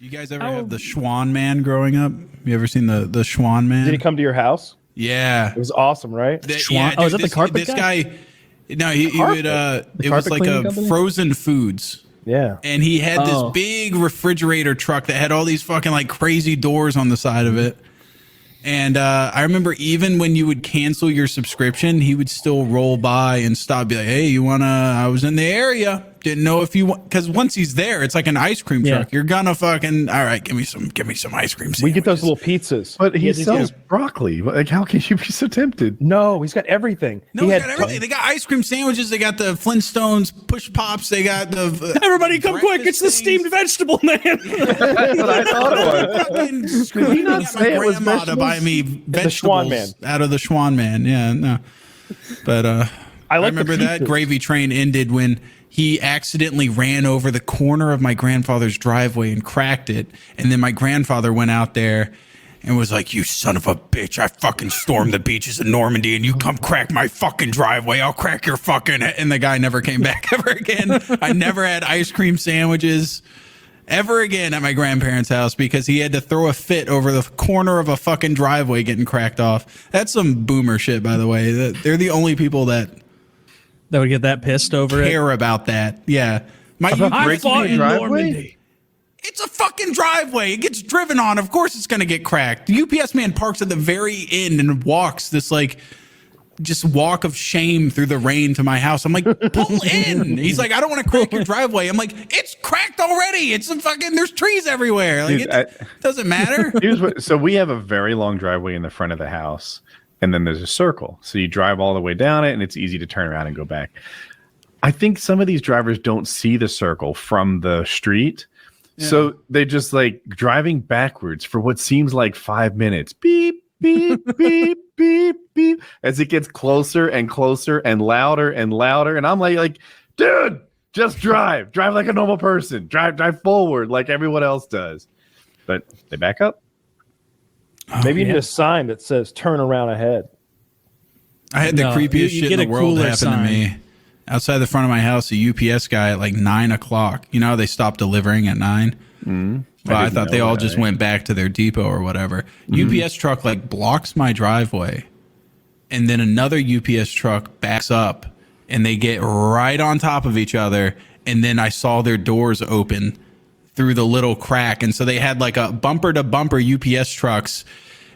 You guys ever have the Schwan Man growing up? You ever seen the Schwan Man? Did he come to your house? Yeah. It was awesome, right? Yeah, is that the carpet guy? No, he would. It was like a frozen foods. Yeah. And he had this big refrigerator truck that had all these fucking like crazy doors on the side of it. And I remember even when you would cancel your subscription, he would still roll by and stop, be like, "Hey, you wanna? I was in the area. Didn't know if you want." Because once he's there, it's like an ice cream truck. You're gonna fucking all right. Give me some ice cream. Sandwiches. We get those little pizzas, but he sells broccoli. Like, how can you be so tempted? No, he's got everything. No, he's got everything. They got ice cream sandwiches. They got the Flintstones push pops. They got the everybody come quick! It's the steamed vegetable man. That's what I thought it was. Did he not say it was grandma to buy me vegetables out of the Schwan Man? Yeah, no. But I remember that gravy train ended when he accidentally ran over the corner of my grandfather's driveway and cracked it. And then my grandfather went out there and was like, "You son of a bitch, I fucking stormed the beaches of Normandy and you come crack my fucking driveway. I'll crack your fucking..." And the guy never came back ever again. I never had ice cream sandwiches ever again at my grandparents' house because he had to throw a fit over the corner of a fucking driveway getting cracked off. That's some boomer shit, by the way. They're the only people that would get that pissed over care about that. Yeah. I fought in Normandy. It's a fucking driveway. It gets driven on. Of course it's going to get cracked. The UPS man parks at the very end and walks this like just walk of shame through the rain to my house. I'm like, pull in. He's like, "I don't want to crack your driveway." I'm like, "It's cracked already. It's a fucking, there's trees everywhere." Like, dude, it doesn't matter. So we have a very long driveway in the front of the house. And then there's a circle. So you drive all the way down it and it's easy to turn around and go back. I think some of these drivers don't see the circle from the street. Yeah. So they just like driving backwards for what seems like 5 minutes. Beep, beep, beep, beep, beep. As it gets closer and closer and louder and louder. And I'm like, dude, just drive. Drive like a normal person. Drive forward like everyone else does. But they back up. Maybe you need a sign that says "turn around ahead." I had the creepiest shit in the world happen to me. Outside the front of my house, a UPS guy at like 9 o'clock. You know how they stopped delivering at 9? Mm-hmm. Well, I thought they all just went back to their depot or whatever. Mm-hmm. UPS truck like blocks my driveway. And then another UPS truck backs up and they get right on top of each other. And then I saw their doors open through the little crack. And so they had like a bumper to bumper UPS trucks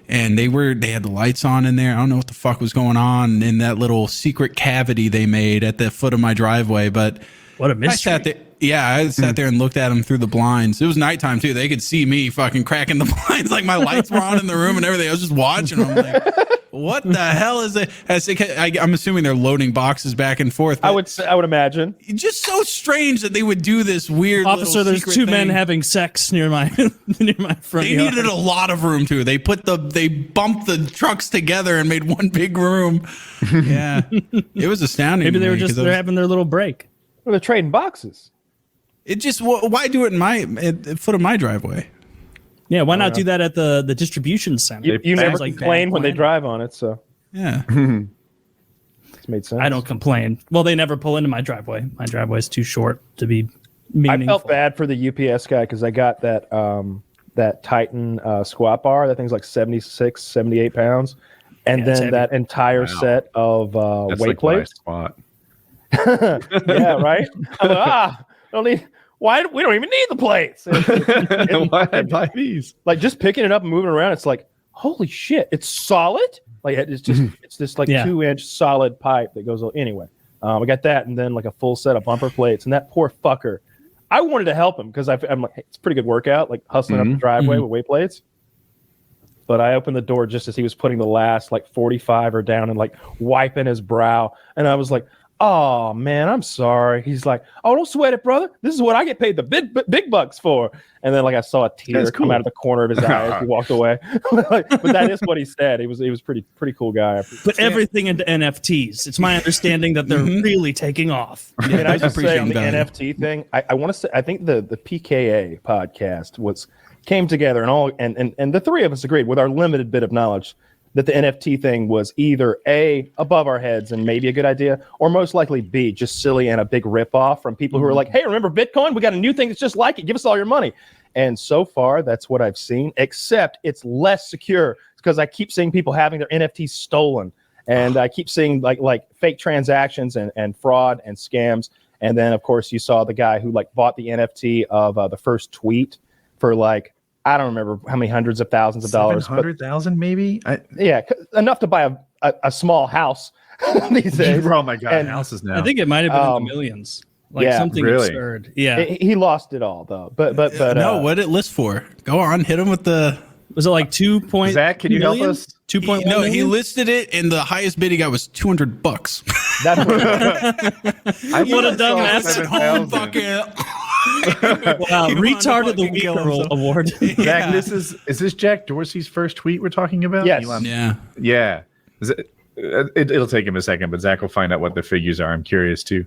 and they had the lights on in there. I don't know what the fuck was going on in that little secret cavity they made at the foot of my driveway. But what a mystery. I sat there and looked at them through the blinds. It was nighttime too. They could see me fucking cracking the blinds. Like my lights were on in the room and everything. I was just watching them like, what the hell is it? I'm assuming they're loading boxes back and forth. I would imagine. Just so strange that they would do this weird. Officer, there's two men having sex near my front. They needed a lot of room too. They bumped the trucks together and made one big room. Yeah, it was astounding. Maybe they're having their little break. Well, they're trading boxes. It just why do it at the foot of my driveway? Yeah, why not do that at the distribution center? You never complain when they drive on it, so yeah, it's made sense. I don't complain. Well, they never pull into my driveway. My driveway is too short to be meaningful. I felt bad for the UPS guy because I got that Titan squat bar. That thing's like 76, 78 pounds, and then that entire set of weight plates. Squat. Yeah, right. I'm like, don't need. Why we don't even need the plates? Why buy these? Like just picking it up and moving around, it's like, holy shit, it's solid. Like it's just it's this like 2-inch solid pipe that goes anyway. We got that, and then like a full set of bumper plates, and that poor fucker. I wanted to help him because I'm like, hey, it's a pretty good workout, like hustling up the driveway with weight plates. But I opened the door just as he was putting the last like 45er down and like wiping his brow, and I was like, "Oh man, I'm sorry." He's like, "Oh, don't sweat it, brother. This is what I get paid the big bucks for." And then like I saw a tear come out of the corner of his eye as he walked away. But that is what he said. He was pretty cool guy. Put everything into NFTs. It's my understanding that they're really taking off. And I just say on the NFT thing, I want to say I think the PKA podcast came together and the three of us agreed with our limited bit of knowledge that the NFT thing was either A, above our heads and maybe a good idea, or most likely B, just silly and a big ripoff from people who are like, "Hey, remember Bitcoin? We got a new thing that's just like it. Give us all your money." And so far, that's what I've seen, except it's less secure because I keep seeing people having their NFTs stolen. And I keep seeing like fake transactions and fraud and scams. And then, of course, you saw the guy who like bought the NFT of the first tweet for like, I don't remember how many hundreds of thousands of dollars. 700,000 maybe? Yeah, enough to buy a small house these days. Oh my God, And houses now. I think it might have been in the millions. Like something absurd. Yeah. He lost it all though. But no, what did it list for? Go on, hit him with the. Was it like 2 point? Zach, can you help us? 2.1 No, million? he listed it, and the highest bid he got was $200. that's what I What a dumb saw ass. 7,000. Wow, retard of the week award. Zach, is this Jack Dorsey's first tweet we're talking about? Yes. Elon? Yeah. It'll take him a second, but Zach will find out what the figures are. I'm curious too.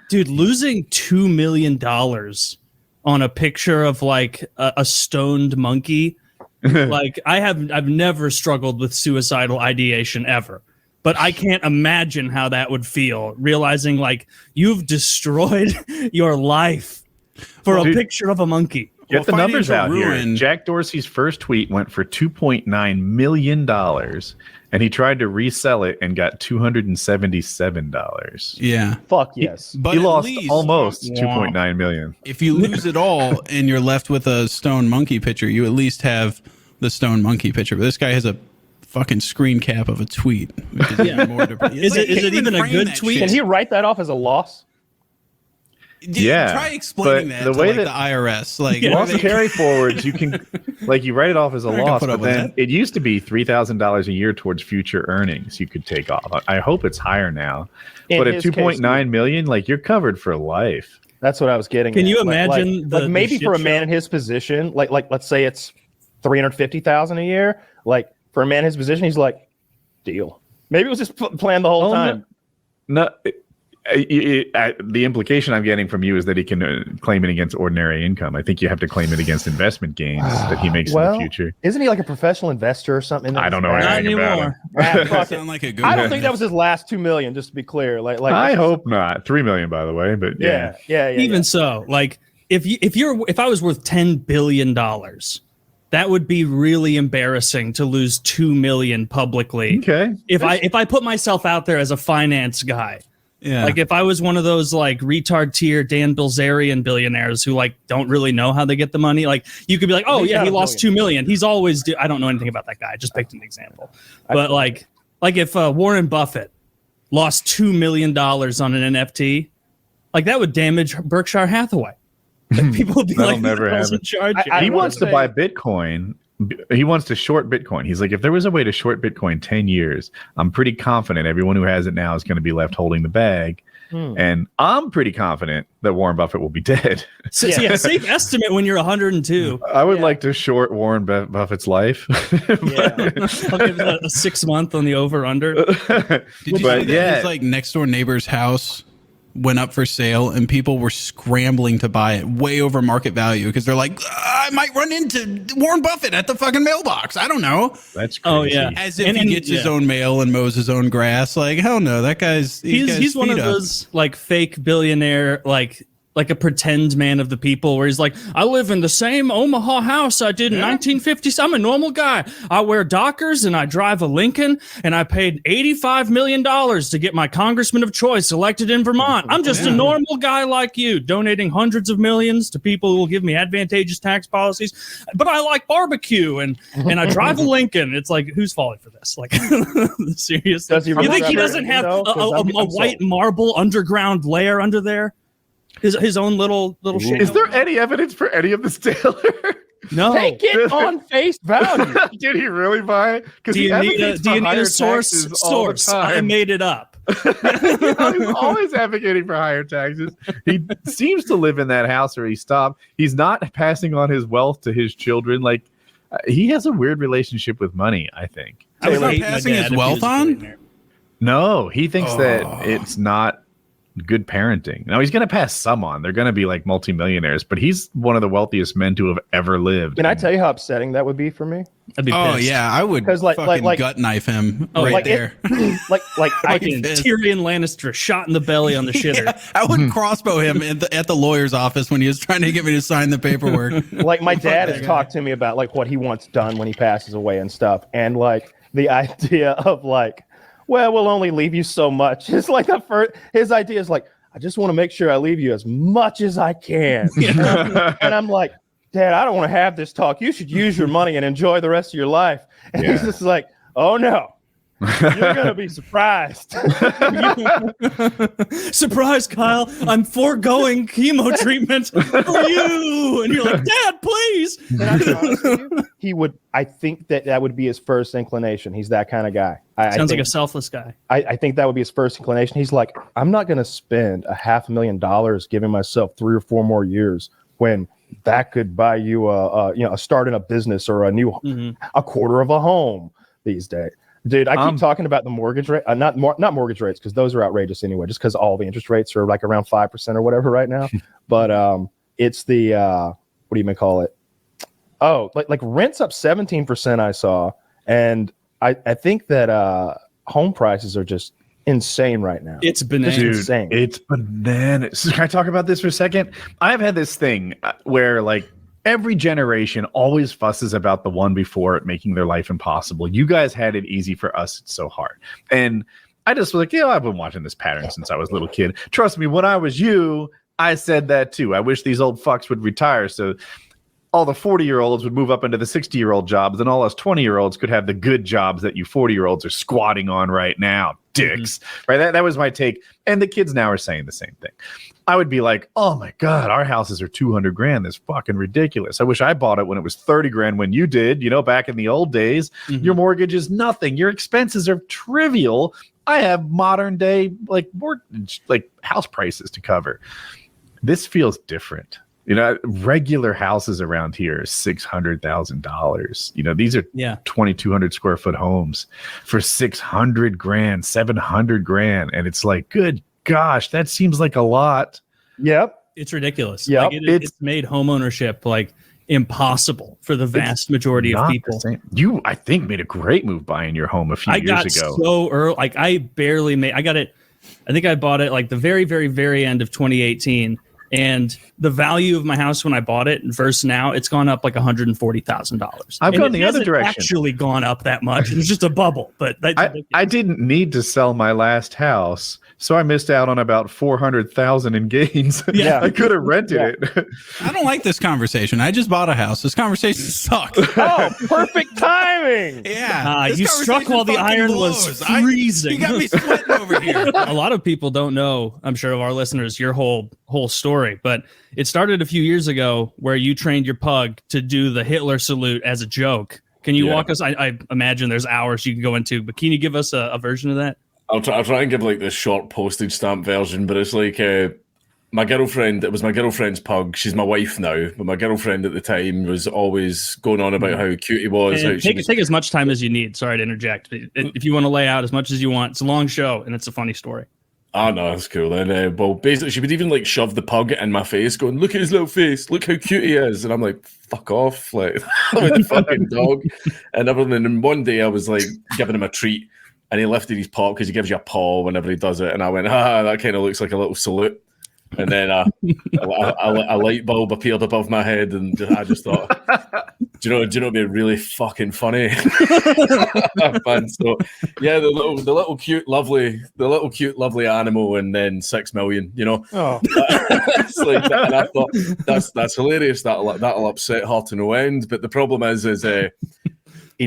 Dude, losing $2 million on a picture of like a stoned monkey. Like I've never struggled with suicidal ideation ever, but I can't imagine how that would feel, realizing like you've destroyed your life for a picture of a monkey. Get the numbers out ruin. here. Jack Dorsey's first tweet went for $2.9 million, and he tried to resell it and got $277. Yeah. fuck yes. But He at lost least, almost $2.9 million. if you lose it all and you're left with a stone monkey picture, you at least have the stone monkey picture. But this guy has a fucking screen cap of a tweet. Which is even more Is it even a good tweet? Can he write that off as a loss? Yeah, Try explaining but that the to way like that- the IRS. Like, Loss carry forwards, you can you write it off as a not gonna loss, put but up with then that. it used to be $3,000 a year towards future earnings you could take off. I hope it's higher now. But at his case, 2.9 million, like you're covered for life. That's what I was getting. Can at. you Like- imagine like the maybe shit for a show? man in his position, like let's say it's 350,000 a year. Like for a man in his position, he's like, deal. Maybe it was just planned the whole time. No, the implication I'm getting from you is that he can claim it against ordinary income. I think you have to claim it against investment gains that he makes in the future. Isn't he like a professional investor or something? I don't know Not anything about anymore. him. Fuck it. sound like a good I don't think that was his last 2 million. Just to be clear, like I hope not. 3 million, by the way, but yeah. Even so, like if I was worth $10 billion, that would be really embarrassing to lose 2 million publicly. Okay. If I put myself out there as a finance guy, Yeah. like if I was one of those like retard tier Dan Bilzerian billionaires who like don't really know how they get the money, like you could be like, oh He's yeah, not he a lost 2 million. He's always I don't know anything about that guy. I just picked an example. But like if Warren Buffett lost $2 million on an NFT, like that would damage Berkshire Hathaway. Like, people would be That'll like, never "Who's in happen." charge here?" I He wanna wants to say- buy Bitcoin. He wants to short Bitcoin. He's like, if there was a way to short Bitcoin 10 years, I'm pretty confident everyone who has it now is going to be left holding the bag. And I'm pretty confident that Warren Buffett will be dead. So, yeah, safe estimate when you're 102. I would like to short Warren Buffett's life. I'll give that a 6 month on the over under. Did you see that yeah. his like next door neighbor's house went up for sale and people were scrambling to buy it way over market value because they're like, I might run into Warren Buffett at the fucking mailbox. I don't know. That's crazy. Oh, yeah. As if he gets his own mail and mows his own grass. Like, hell no, that guy's He's one of those like fake billionaire, like a pretend man of the people where he's like, I live in the same Omaha house I did in 1950s. I'm a normal guy. I wear Dockers and I drive a Lincoln and I paid $85 million to get my congressman of choice elected in Vermont. I'm just a normal guy like you, donating hundreds of millions to people who will give me advantageous tax policies. But I like barbecue and I drive a Lincoln. It's like, who's falling for this? Like, seriously? Does he You really think he drive doesn't a have Lincoln, though? 'Cause a I'm white sold. marble underground layer under there? His own little shit. Is there any evidence for any of this, Taylor? No. Take it on face value. Did he really buy it? Because Do you need a source? Source. I made it up. He's always advocating for higher taxes. He seems to live in that house where he stopped. He's not passing on his wealth to his children. Like he has a weird relationship with money, I think. I was not hate my passing dad his if he wealth was a on? billionaire. No, he thinks that it's not good parenting. Now he's going to pass some on. They're going to be like multimillionaires, but he's one of the wealthiest men to have ever lived. Can I tell you how upsetting that would be for me? I'd be pissed. Oh yeah, I would fucking gut knife him right there. like I can Tyrion Lannister shot in the belly on the shitter. Yeah, I would crossbow him at the lawyer's office when he was trying to get me to sign the paperwork. Like my dad has talked to me about like what he wants done when he passes away and stuff, and like the idea of like, well, we'll only leave you so much. It's like his idea is like, I just want to make sure I leave you as much as I can. And I'm like, Dad, I don't want to have this talk. You should use your money and enjoy the rest of your life. And he's just like, oh no, you're going to be surprised. Surprise, Kyle. I'm foregoing chemo treatment for you. And you're like, Dad, please. And I be honest with you, I think that would be his first inclination. He's that kind of guy. Sounds like a selfless guy. I think that would be his first inclination. He's like, I'm not going to spend $500,000 giving myself 3 or 4 more years when that could buy you a start in a business or a quarter of a home these days. Dude, I keep talking about the mortgage rate, not mortgage rates, because those are outrageous anyway, just because all the interest rates are like around 5% or whatever right now. But it's the what do you even call it? Oh, like rent's up 17%. I saw, and I think that home prices are just insane right now. It's bananas. Dude, insane. It's bananas. Can I talk about this for a second? I've had this thing where like every generation always fusses about the one before it making their life impossible. You guys had it easy, for us it's so hard. And I just was like, I've been watching this pattern since I was a little kid. Trust me, when I was you, I said that too. I wish these old fucks would retire so all the 40-year-olds would move up into the 60-year-old jobs, and all us 20-year-olds could have the good jobs that you 40-year-olds are squatting on right now. Dicks. Right? That was my take. And the kids now are saying the same thing. I would be like, oh my God, our houses are $200,000. That's fucking ridiculous. I wish I bought it when it was $30,000 when you did, back in the old days. Your mortgage is nothing. Your expenses are trivial. I have modern day mortgage, house prices to cover. This feels different. Regular houses around here are $600,000. These are 2,200 square foot homes for $600,000, $700,000, and it's like, good gosh, that seems like a lot. Yep, it's ridiculous. Yep. It's made homeownership impossible for the vast majority of people. You, I think, made a great move buying your home a few years ago. So early, I barely made. I got it. I think I bought it the very, very, very end of 2018. And the value of my house when I bought it versus now, it's gone up $140,000. I've gone the other direction. Actually gone up that much. It was just a bubble. But I didn't need to sell my last house, so I missed out on about $400,000 in gains. Yeah, I could have rented it. I don't like this conversation. I just bought a house. This conversation sucks. Oh, perfect timing. Yeah, you struck while the iron was freezing. You got me sweating over here. A lot of people don't know, I'm sure, of our listeners, your whole story. But it started a few years ago where you trained your pug to do the Hitler salute as a joke. Can you walk us? I imagine there's hours you can go into, but can you give us a version of that? I'll try and give the short postage stamp version, but it's my girlfriend. It was my girlfriend's pug. She's my wife now, but my girlfriend at the time was always going on about how cute he was. Take as much time as you need. Sorry to interject. If you want to lay out as much as you want, it's a long show and it's a funny story. Oh, no, that's cool. Then, well, basically, she would even shove the pug in my face, going, "Look at his little face. Look how cute he is." And I'm like, "Fuck off!" I'm a fucking dog. And everything. And one day, I was giving him a treat, and he lifted his paw because he gives you a paw whenever he does it. And I went, that kind of looks like a little salute. And then a light bulb appeared above my head, and I just thought, do you know it'd be really fucking funny? And so, yeah, the little cute, lovely animal, and then 6 million. Oh. It's and I thought that's hilarious. That'll upset her to no end. But the problem is he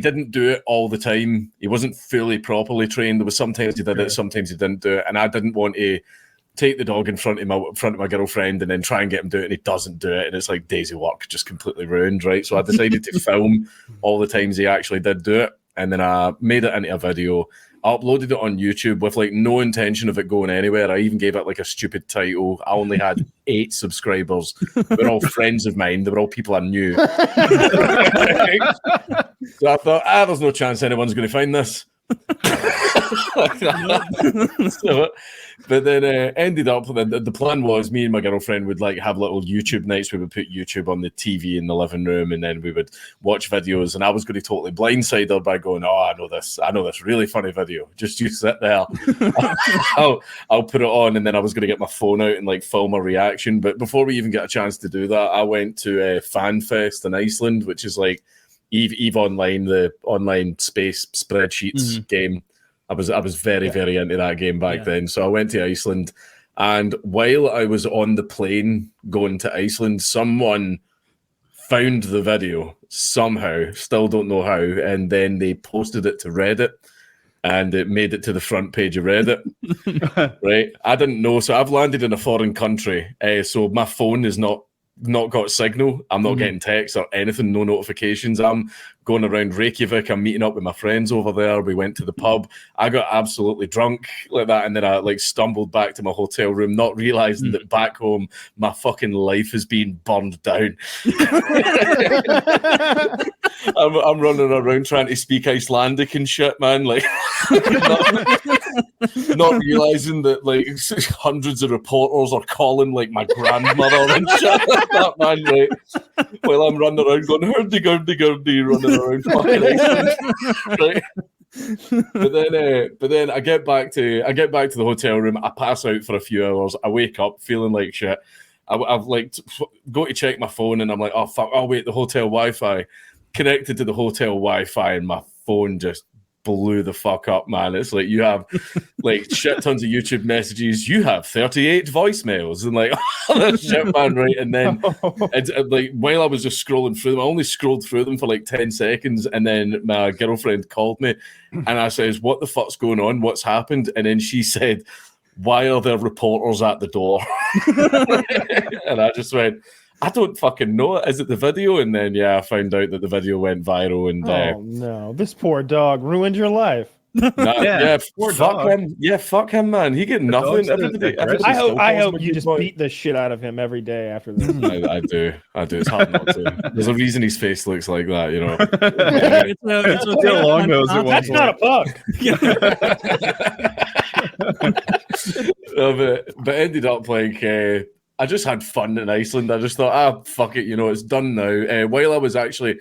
didn't do it all the time. He wasn't fully properly trained. There was sometimes he did it, sometimes he didn't do it, and I didn't want to take the dog in front of my girlfriend and then try and get him to do it, and he doesn't do it, and it's like days of work just completely ruined, right? So I decided to film all the times he actually did do it, and then I made it into a video. I uploaded it on YouTube with no intention of it going anywhere. I even gave it a stupid title. I only had 8 subscribers. They're all friends of mine. They were all people I knew. So I thought, there's no chance anyone's going to find this. So, but then ended up, the plan was me and my girlfriend would like have little YouTube nights. We would put YouTube on the TV in the living room, and then we would watch videos. And I was going to totally blindside her by going, "Oh, I know this really funny video. Just you sit there, I'll put it on." And then I was going to get my phone out and like film a reaction. But before we even get a chance to do that, I went to FanFest in Iceland, which is like Eve Online, the online space spreadsheets game. I was very into that game back then. So I went to Iceland, and while I was on the plane going to Iceland, someone found the video somehow, still don't know how, and then they posted it to Reddit, and it made it to the front page of Reddit. Right? I didn't know. So I've landed in a foreign country, so my phone is not got signal. I'm not getting texts or anything, no notifications. I'm going around Reykjavik. I'm meeting up with my friends over there. We went to the pub. I got absolutely drunk like that, and then I like stumbled back to my hotel room, not realizing that back home my fucking life is being burned down. I'm running around trying to speak Icelandic and shit, man. Like, not realizing that like hundreds of reporters are calling like my grandmother and shit like that, man. Right? While I'm running around going hurdy-gurdy, running around fucking Iceland, right? But then I get back to the hotel room. I pass out for a few hours. I wake up feeling like shit. I've like go to check my phone, and I'm like, oh fuck! Oh wait, the hotel Wi-Fi. Connected to the hotel Wi-Fi, and my phone just blew the fuck up, man. It's like you have like shit tons of YouTube messages. You have 38 voicemails and like all that shit, man. Right, and then like while I was just scrolling through them, I only scrolled through them for like 10 seconds, and then my girlfriend called me, and I says, "What the fuck's going on? What's happened?" And then she said, "Why are there reporters at the door?" And I just went, I don't fucking know. Is it the video? And then, I found out that the video went viral. And oh, no. This poor dog ruined your life. Fuck him. Yeah, fuck him, man. He get nothing. I hope you just beat the shit out of him every day after this. I do. It's hard not to. There's a reason his face looks like that, you know. That's not a bug. But ended up like... I just had fun in Iceland. I just thought, fuck it, you know, it's done now. While I was actually,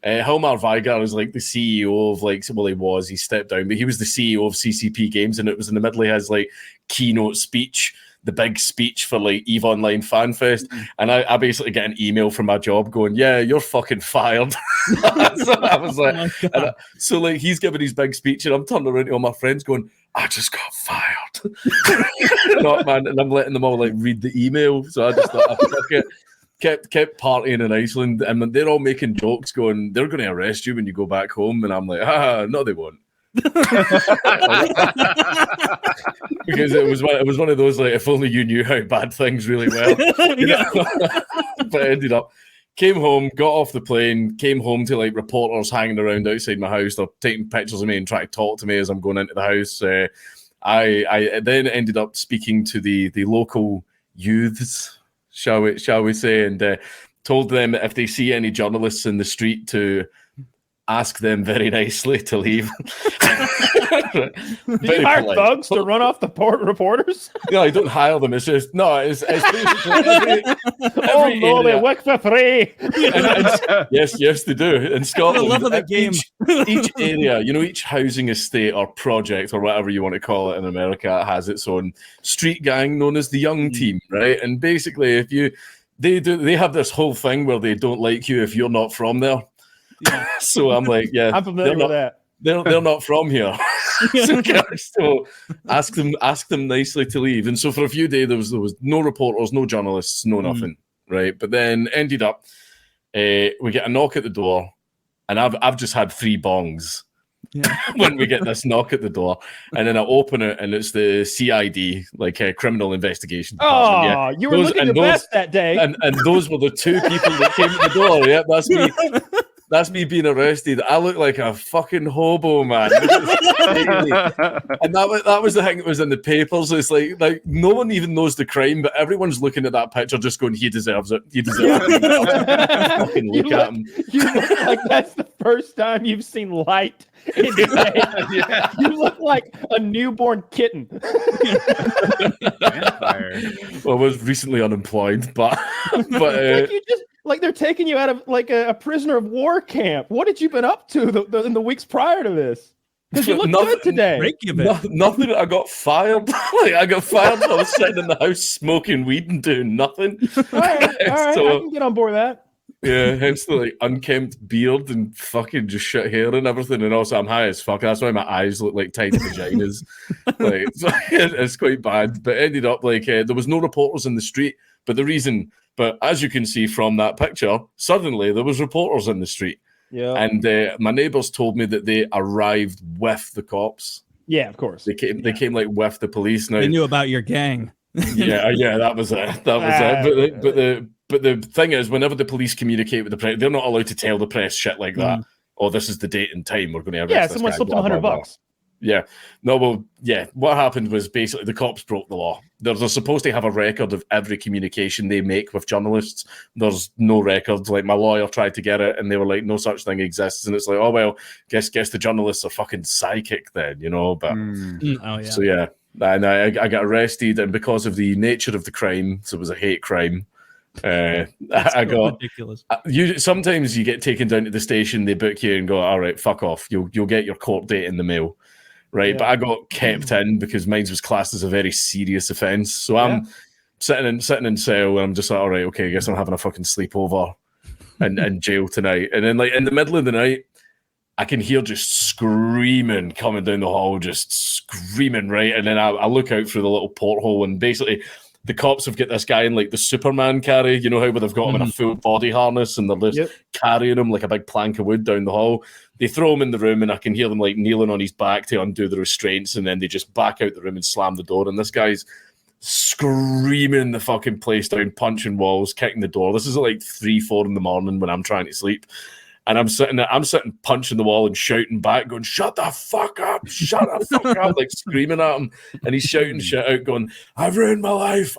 Hilmar Vigar is like the CEO of he stepped down, but he was the CEO of CCP Games, and it was in the middle of his like keynote speech, the big speech for like EVE Online FanFest, and I basically get an email from my job going, "Yeah, you're fucking fired." So I was like, so like he's giving his big speech, and I'm turning around to all my friends going, "I just got fired." Not man, and I'm letting them all like read the email. So I just thought, fuck it. Kept partying in Iceland, and they're all making jokes, going, "They're going to arrest you when you go back home," and I'm like, no, they won't. Because it was one of those like, if only you knew how bad things really were. But I ended up came home, got off the plane, came home to like reporters hanging around outside my house. They're taking pictures of me and trying to talk to me as I'm going into the house. I then ended up speaking to the local youths, shall we say, and told them that if they see any journalists in the street to ask them very nicely to leave. Do you hire thugs to run off the reporters? No, I don't hire them. It's just it's basically every no, they work for free. Yes, they do. In Scotland, the love of the game. Each area, you know, each housing estate or project or whatever you want to call it in America has its own street gang known as the Young Team, right? And basically, they have this whole thing where they don't like you if you're not from there. Yeah. So I'm like, I'm familiar with that. They're not from here. So ask them nicely to leave. And so for a few days there was no reporters, no journalists, no nothing, right? But then ended up we get a knock at the door, and I've just had 3 bongs when we get this knock at the door, and then I open it, and it's the CID, like criminal investigation department. Oh, you were looking the best that day, and those were the 2 people that came to the door. Yeah, that's me. That's me being arrested. I look like a fucking hobo, man. And that was the thing that was in the papers. It's like no one even knows the crime, but everyone's looking at that picture just going, he deserves it. He deserves it. Fucking look at him. You look like that's the first time you've seen light in day. You look like a newborn kitten. Well, I was recently unemployed, but like you just like they're taking you out of like a prisoner of war camp. What had you been up to in the weeks prior to this? Because you look good today. Nothing. I got fired. I got fired. I was sitting in the house smoking weed and doing nothing. All right, so, I can get on board with that. Yeah, hence the unkempt beard and fucking just shit hair and everything. And also, I'm high as fuck. That's why my eyes look like tiny vaginas. So it's quite bad. But it ended up there was no reporters in the street. But as you can see from that picture, suddenly there was reporters in the street. Yeah. And my neighbors told me that they arrived with the cops. Yeah, of course. They came with the police. Now they knew about your gang. yeah, that was it. It. But the thing is, whenever the police communicate with the press, they're not allowed to tell the press shit like that. Oh, this is the date and time we're going to arrest this someone guy, slipped them $100. Yeah. No, well, yeah. What happened was basically the cops broke the law. They're supposed to have a record of every communication they make with journalists. There's no records. Like, my lawyer tried to get it, and they were like, no such thing exists. And it's like, oh, well, guess the journalists are fucking psychic then, But so, yeah. And I got arrested, and because of the nature of the crime, so it was a hate crime, I got ridiculous. Sometimes you get taken down to the station, they book you and go, all right, fuck off. You'll get your court date in the mail. Right, yeah. But I got kept in because mine was classed as a very serious offence. So I'm sitting in cell, and I'm just like, all right, okay, I guess I'm having a fucking sleepover in jail tonight. And then, in the middle of the night, I can hear just screaming coming down the hall, just screaming, right? And then I look out through the little porthole, and basically the cops have got this guy in the Superman carry, how where they've got him in a full body harness and they're just carrying him like a big plank of wood down the hall. They throw him in the room, and I can hear them kneeling on his back to undo the restraints, and then they just back out the room and slam the door. And this guy's screaming the fucking place down, punching walls, kicking the door. This is at 3, 4 in the morning when I'm trying to sleep. And I'm sitting punching the wall and shouting back, going, shut the fuck up, screaming at him. And he's shouting shit out, going, I've ruined my life,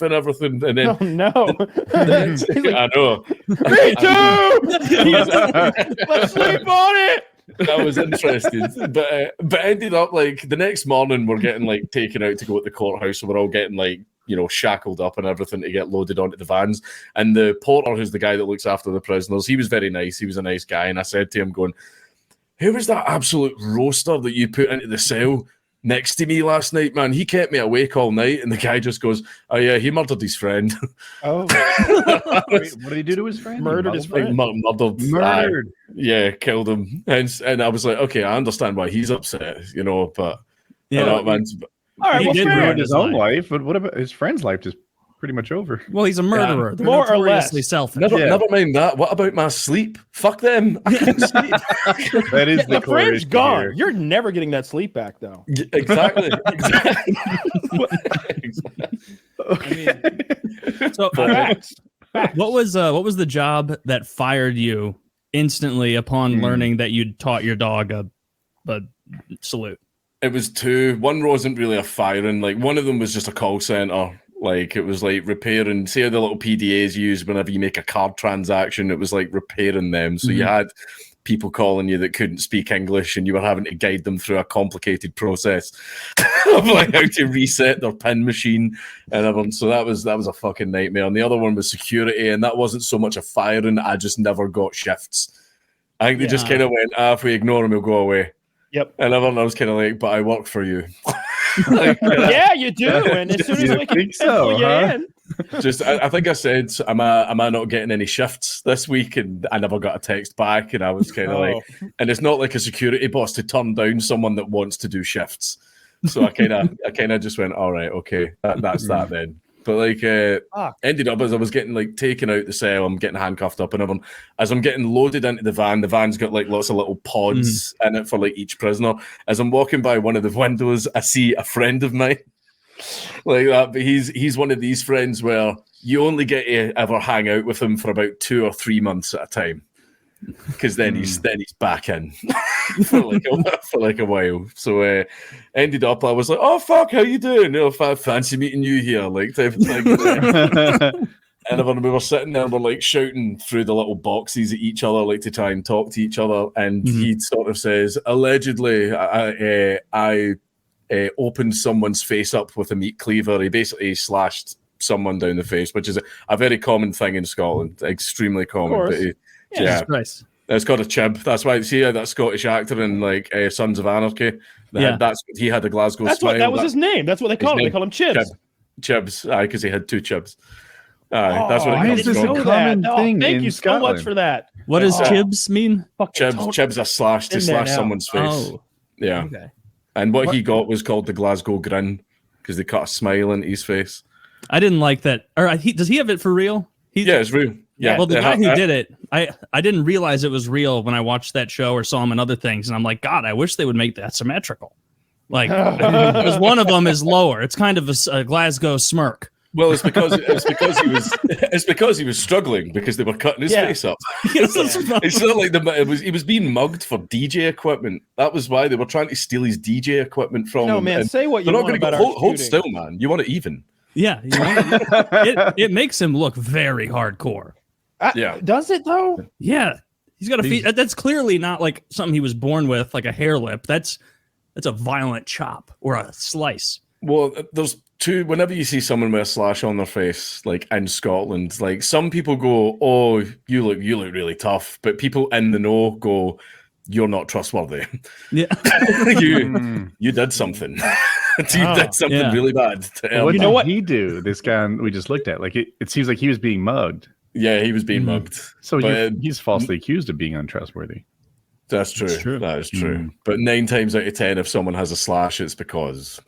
and everything. And then, oh, no. I know. Me too! Let's sleep on it! That was interesting. But ended up, the next morning, we're getting, taken out to go to the courthouse, so we're all getting, shackled up and everything to get loaded onto the vans. And the porter, who's the guy that looks after the prisoners, he was very nice. He was a nice guy. And I said to him, going, who was that absolute roaster that you put into the cell next to me last night, man? He kept me awake all night. And the guy just goes, oh, yeah, he murdered his friend. Oh. Wait, what did he do to his friend? Murdered his friend. Murdered. Yeah, killed him. And I was like, okay, I understand why he's upset, but... Yeah, man, all right, he did ruin his own life, but what about his friend's life? Just pretty much over. Well, he's a murderer. Yeah, more or less. Selfish. Never mind that. What about my sleep? Fuck them. I can sleep. That is the friend's gone. Here. You're never getting that sleep back, though. Exactly. Okay. So, what was the job that fired you instantly upon learning that you'd taught your dog a salute? It was 2. One wasn't really a firing. One of them was just a call center. It was repairing. See how the little PDAs use whenever you make a card transaction? It was repairing them. So you had people calling you that couldn't speak English, and you were having to guide them through a complicated process of how to reset their PIN machine and everything. So that was a fucking nightmare. And the other one was security, and that wasn't so much a firing. I just never got shifts. I think they just kind of went, if we ignore him, he'll go away. Yep. And everyone was kind of but I work for you. Yeah, you do. And as soon as we can pull you in. I think I said, am I not getting any shifts this week? And I never got a text back. And I was kind of and it's not like a security boss to turn down someone that wants to do shifts. So I kind of just went, all right, okay, that's that then. But ended up as I was getting taken out the cell, I'm getting handcuffed up and everything. As I'm getting loaded into the van's got lots of little pods in it for each prisoner. As I'm walking by one of the windows, I see a friend of mine like that. But he's one of these friends where you only get to ever hang out with him for about 2 or 3 months at a time. Because then he's back in for a while. So ended up, I was like, "Oh fuck, how you doing? Fancy meeting you here." Type of thing. And when we were sitting there, we're like shouting through the little boxes at each other, like to try and talk to each other. And he sort of says, allegedly, I opened someone's face up with a meat cleaver. He basically slashed someone down the face, which is a very common thing in Scotland, extremely common. But Nice. It's called a chib. That's why see that Scottish actor in like Sons of Anarchy. That's he had a Glasgow smile. That was his name. That's what they call him. They call him Chibs. Chibs, because he had two chibs. That's what why is this a common thing thank in you Scotland? so much for that. What does chibs mean? Chibs are slashed to slash someone's face. Oh, yeah. Okay. And what he got was called the Glasgow grin because they cut a smile into his face. I didn't like that. Or does he have it for real? It's real. Yeah. Well, the guy who did it, I didn't realize it was real when I watched that show or saw him in other things, and I'm like, God, I wish they would make that symmetrical. Like, because one of them is lower. It's kind of a Glasgow smirk. Well, it's because he was struggling because they were cutting his face up. It's not like he was being mugged for DJ equipment. That was why they were trying to steal his DJ equipment from him. No, man, say what you want about hold still, man. You want it even. Yeah, it makes him look very hardcore. Does it though? Yeah, he's got a feet. That's clearly not like something he was born with, like a hair lip. That's a violent chop or a slice. Well, there's two. Whenever you see someone with a slash on their face, like in Scotland, like some people go, "Oh, you look really tough," but people in the know go, "You're not trustworthy." Yeah, you did something. You did something really bad. What did he do? This guy we just looked at, like it seems like he was being mugged. Yeah, he was being mugged. So he's falsely accused of being untrustworthy. That's true. That is true. But 9 times out of 10, if someone has a slash, it's because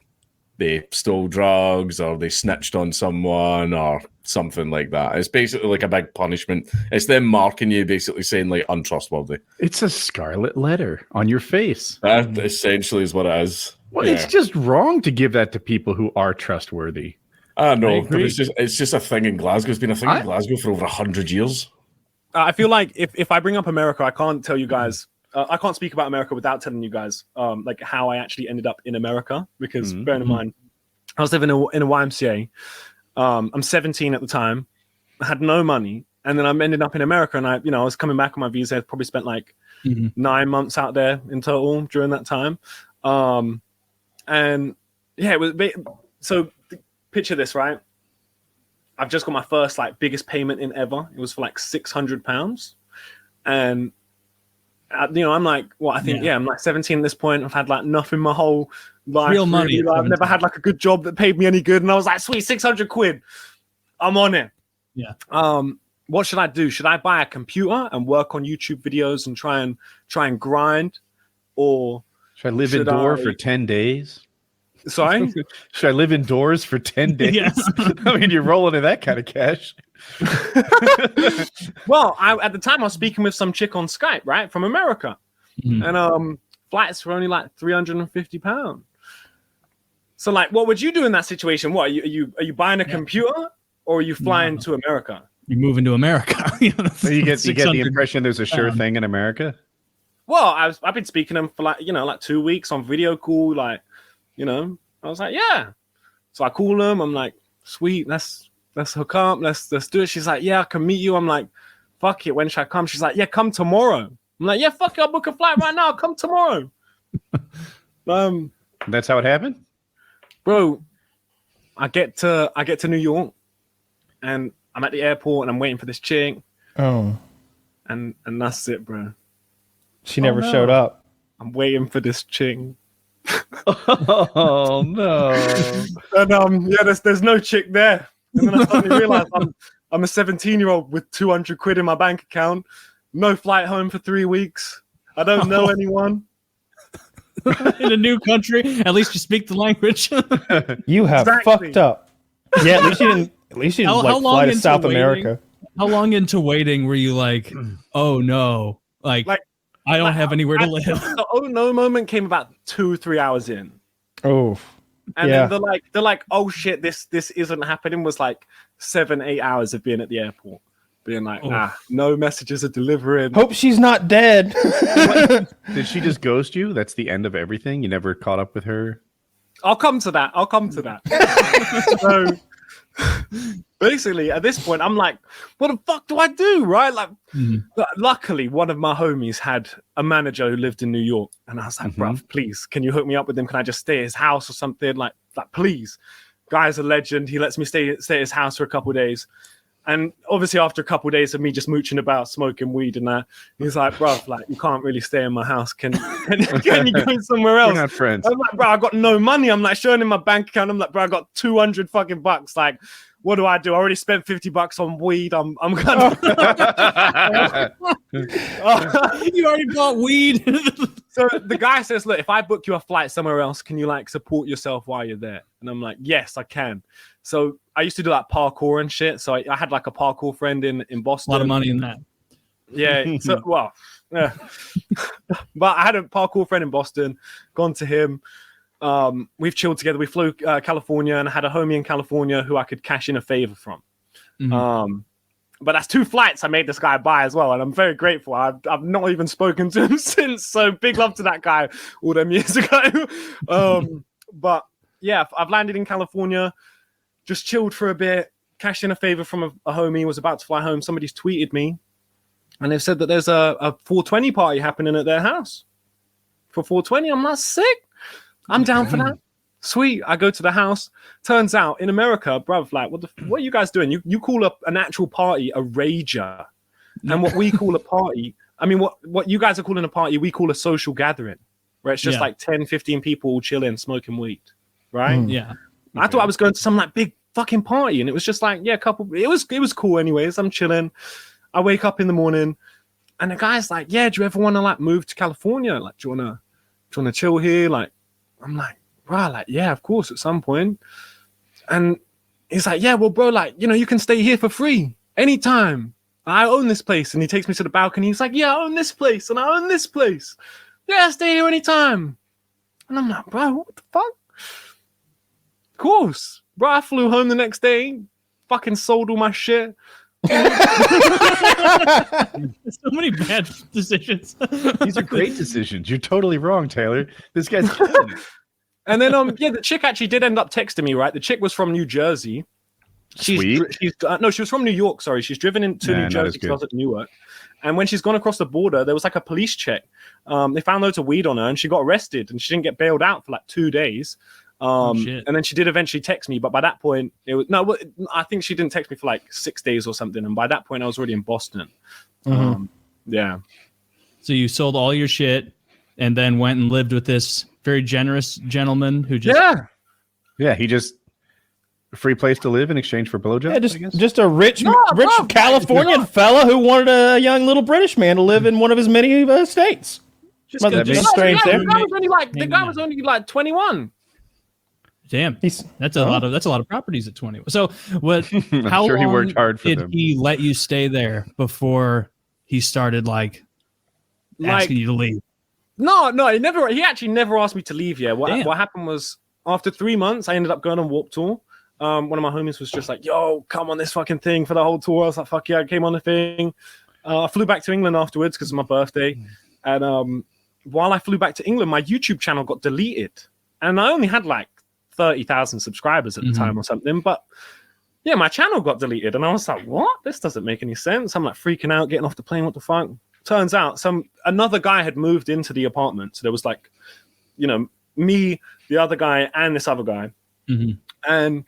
they stole drugs or they snitched on someone or something like that. It's basically like a big punishment. It's them marking you, basically saying like untrustworthy. It's a scarlet letter on your face. That essentially is what it is. Well, it's just wrong to give that to people who are trustworthy. I know, but it's just a thing in Glasgow. It's been a thing in Glasgow for over 100 years. I feel like if I bring up America, I can't tell you guys. I can't speak about America without telling you guys like how I actually ended up in America. Because bearing in mind, I was living in a YMCA. I'm 17 at the time. I had no money, and then I ended up in America. And I was coming back on my visa. I probably spent like 9 months out there in total during that time. And yeah, it was so. Picture this, right? I've just got my first like biggest payment in ever. It was for like £600, and I'm like, I'm like 17 at this point. I've had like nothing my whole life. Real money. I've never had like a good job that paid me any good, and I was like, sweet, 600 quid. I'm on it. Yeah. What should I do? Should I buy a computer and work on YouTube videos and try and grind, or should I live indoors for 10 days? Sorry? Should I live indoors for 10 days? Yes. I mean, you're rolling in that kind of cash. Well, at the time I was speaking with some chick on Skype, right, from America, and flights were only like £350. So, like, what would you do in that situation? What are you buying a computer, or are you flying to America? You're moving to America. So you get the impression there's a sure thing in America. Well, I've been speaking to them for like 2 weeks on video call, like. I was like, yeah. So I call them. I'm like, sweet, let's hook up. Let's do it. She's like, yeah, I can meet you. I'm like, fuck it. When should I come? She's like, yeah, come tomorrow. I'm like, yeah, fuck it. I'll book a flight right now. Come tomorrow. That's how it happened, bro. I get to New York, and I'm at the airport, and I'm waiting for this chick. Oh, and that's it, bro. She never showed up. I'm waiting for this chick. Oh no! And there's no chick there. And then I suddenly realized I'm a 17-year-old with 200 quid in my bank account, no flight home for 3 weeks. I don't know anyone. In a new country, at least you speak the language. You have fucked up. Yeah, at least you didn't fly to South America. How long into waiting were you like, oh no, like I don't have anywhere to live? The oh no moment came about 2-3 hours in. Oh, and then they're like, oh shit, this isn't happening. Was like 7-8 hours of being at the airport, being like, no messages are delivering. Hope she's not dead. Did she just ghost you? That's the end of everything. You never caught up with her. I'll come to that. basically, at this point, I'm like, what the fuck do I do? Right? Like, luckily, one of my homies had a manager who lived in New York. And I was like, bruv, please, can you hook me up with him? Can I just stay at his house or something? Like please. Guy's a legend. He lets me stay at his house for a couple of days. And obviously, after a couple of days of me just mooching about, smoking weed and that, he's like, bruv, like, you can't really stay in my house. Can you go somewhere else? We're not friends. I'm like, bro, I got no money. I'm like showing him my bank account. I'm like, bro, I got 200 fucking bucks. Like, what do? I already spent $50 on weed. I'm gonna. You already bought weed. So the guy says, look, if I book you a flight somewhere else, can you like support yourself while you're there? And I'm like, yes, I can. So I used to do like parkour and shit. So I had like a parkour friend in Boston. A lot of money in that. Yeah. So, well, yeah. But I had a parkour friend in Boston, gone to him. We've chilled together. We flew California, and I had a homie in California who I could cash in a favor from. But that's 2 flights I made this guy buy as well, and I'm very grateful. I've not even spoken to him since, so big love to that guy all them years ago. But yeah, I've landed in California, just chilled for a bit, cashed in a favor from a homie, was about to fly home. Somebody's tweeted me, and they've said that there's a 420 party happening at their house for 420. I'm not sick. I'm down for that. Sweet. I go to the house. Turns out in America, bruv, like, what are you guys doing? You call up an actual party a rager. And what we call a party, I mean, what you guys are calling a party, we call a social gathering, where it's just like 10, 15 people all chilling, smoking weed. Right? Yeah. I thought I was going to some like big fucking party, and it was just like, yeah, it was cool anyways. I'm chilling. I wake up in the morning, and the guy's like, yeah, do you ever want to like move to California? Like, do you wanna chill here? Like, I'm like, bro, like, yeah, of course, at some point. And he's like, yeah, well, bro, like, you can stay here for free anytime. I own this place. And he takes me to the balcony. He's like, yeah, I own this place, and I own this place. Yeah, stay here anytime. And I'm like, bro, what the fuck? Of course. Bro, I flew home the next day, fucking sold all my shit. So many bad decisions. These are great decisions. You're totally wrong, Taylor. This guy's killing it. And then the chick actually did end up texting me, right? The chick was from New Jersey. She was from New York, sorry. She's driven into New Jersey because I was at Newark. And when she's gone across the border, there was like a police check. They found loads of weed on her, and she got arrested, and she didn't get bailed out for like 2 days. And then she did eventually text me, but by that point, I think she didn't text me for like 6 days or something. And by that point, I was already in Boston. Yeah. So you sold all your shit and then went and lived with this very generous gentleman who just... Yeah, he just... free place to live in exchange for blowjobs? Yeah, just a rich Californian fella who wanted a young little British man to live in one of his many states. The guy was only like 21. Damn, that's a lot of properties at 21. So what? How sure long he worked hard for did them. he let you stay there before he started asking you to leave? No, he actually never asked me to leave. Yeah, what happened was after 3 months, I ended up going on Warped Tour. One of my homies was just like, "Yo, come on this fucking thing for the whole tour." I was like, "Fuck yeah!" I came on the thing. I flew back to England afterwards because of my birthday, and while I flew back to England, my YouTube channel got deleted, and I only had like 30,000 subscribers at the time or something. But yeah, my channel got deleted, and I was like, "What? This doesn't make any sense." I'm like freaking out, getting off the plane. What the fuck? Turns out another guy had moved into the apartment, so there was like, me, the other guy, and this other guy, and